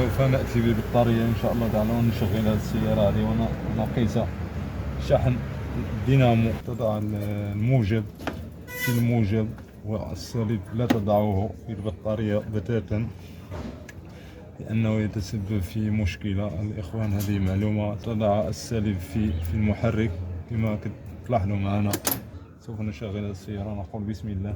سوف نأتي بالبطارية إن شاء الله تعالى ونشغل هذه السيارة هذه ونقيس شحن دينامو. تضع الموجب في الموجب والسالب لا تضعه في البطارية بتاتا لأنه يتسبب في مشكلة. الإخوان هذه معلومة. تضع السالب في المحرك كما تلاحظوا معنا. سوف نشغل السيارة. نقول بسم الله.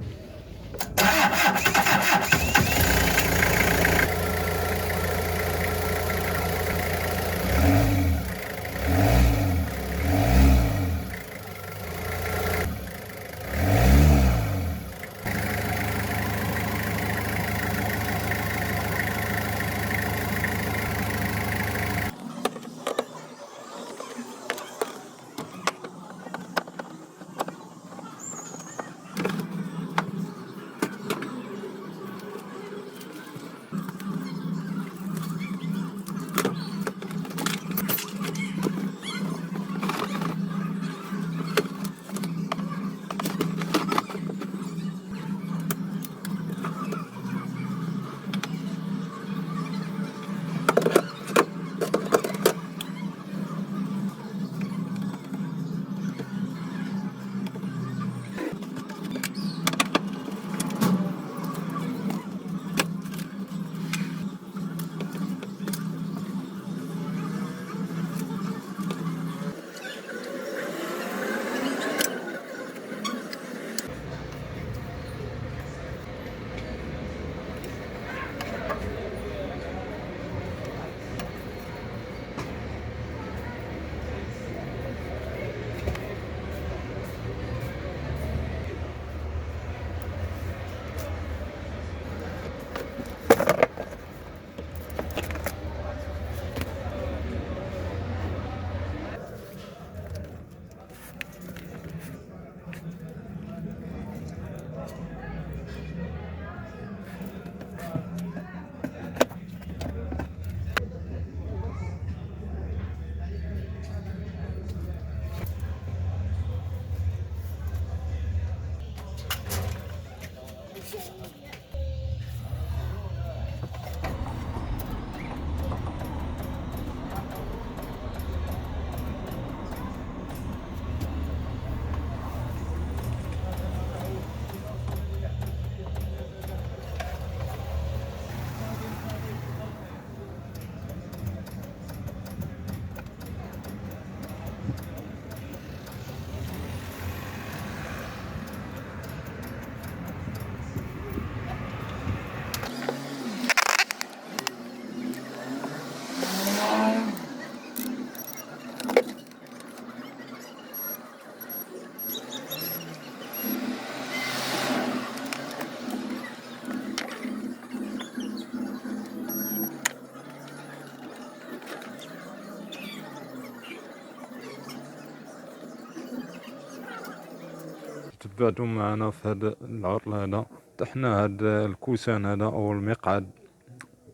تبعتم معنا في هذا العطل هذا. طحنا هذا الكوسان هذا او المقعد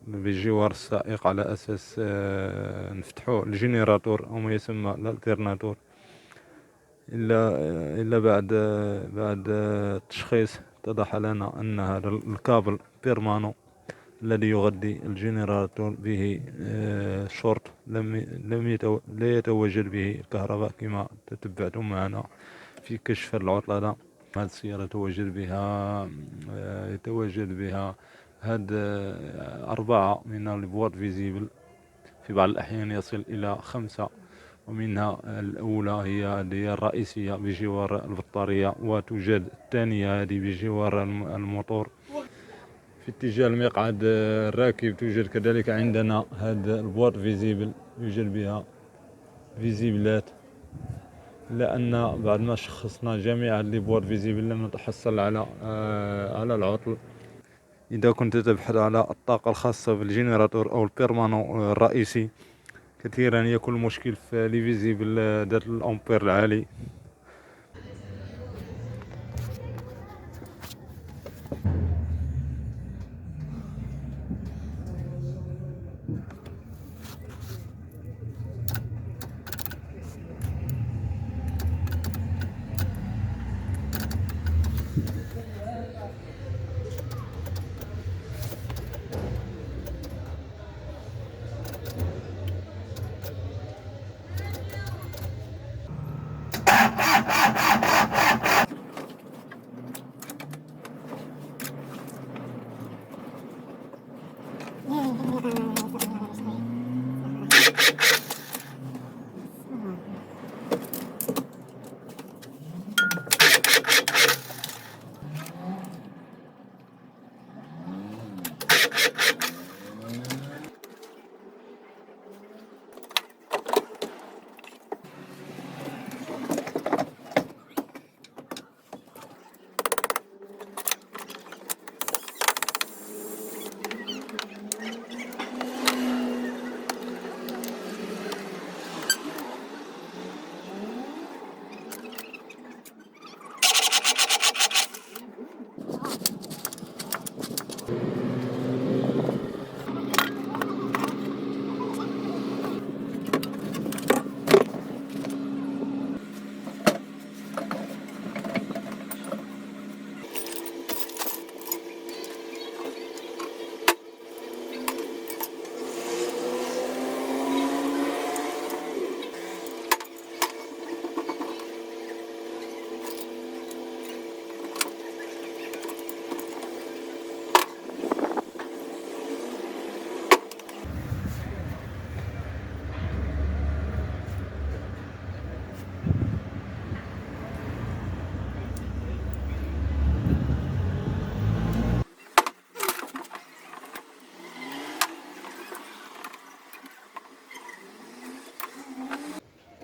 بجوار السائق على اساس نفتحوا الجينيراتور او ما يسمى الالترناتور الا بعد التشخيص اتضح لنا ان هذا الكابل بيرمانو الذي يغذي الجينيراتور به شورت لا يتواجد به الكهرباء كما تتبعتم معنا في كشف العطل هذا. هذه السيارة يتواجد بها هاد 4 من البوات فيزيبل، في بعض الأحيان يصل إلى 5، ومنها الأولى هي الرئيسية بجوار البطارية، وتوجد الثانية هذه بجوار الموتور. في اتجاه المقعد الراكب توجد كذلك عندنا هذا البوات فيزيبل، يوجد بها فيزيبلات، لأن بعد ما شخصنا جميع البوات فيزيبل لم نتحصل على العطل. إذا كنت تبحث على الطاقة الخاصة بالجينيراتور أو البيرمانو الرئيسي، كثيرا يكون المشكل في الفيزيبل ذات الأمبير العالي.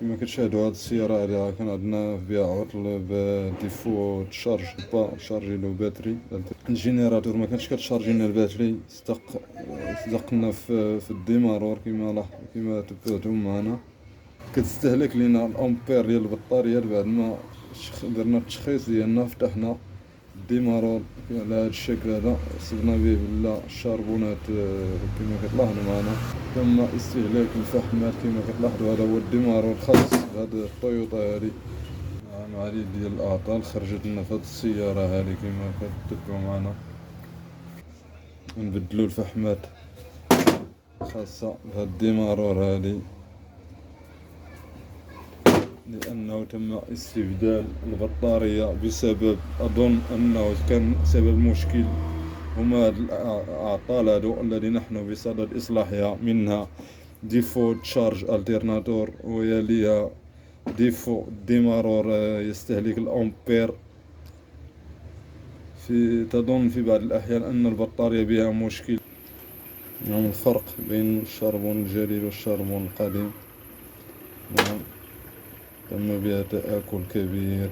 كما كتشاهدوا هاد السيارة هادي كان عندنا فيها عطل بديفو تشارج با شارجي لو باتري. الجينيراتور ما كانش كتشارجي لنا الباتري، صدقنا في الديمارور كما تبعتوا معنا. كتستهلك لينا الامبير ديال البطارية. بعد ما درنا التشخيص ديالنا فتحنا الديمارور على هذا الشكل هذا، صبنا به بلا الشاربونات كما كتلاحظوا معنا. تم استهلاك الفحمات كما كتلاحظوا. هذا هو الديمارور الخاص بهذا التويوتا هذه. العديد ديال الاعطال خرجت لنا في هذه السيارة هذه كما كتتبعوا معنا. نبدلوا الفحمات خاصة بهذا الديمارور هذه، لأنه تم استبدال البطارية بسبب، أظن أنه كان سبب مشكل هما الأعطال هذو الذي نحن بصدد إصلاحها. منها ديفو تشارج الترناتور، ويليها ديفو ديمارور يستهلك الأمبير. تظن في بعض الأحيان أن البطارية بها مشكل. نعم، الفرق بين الشربون الجديد والشربون القديم. نعم، تم بها تآكل كبير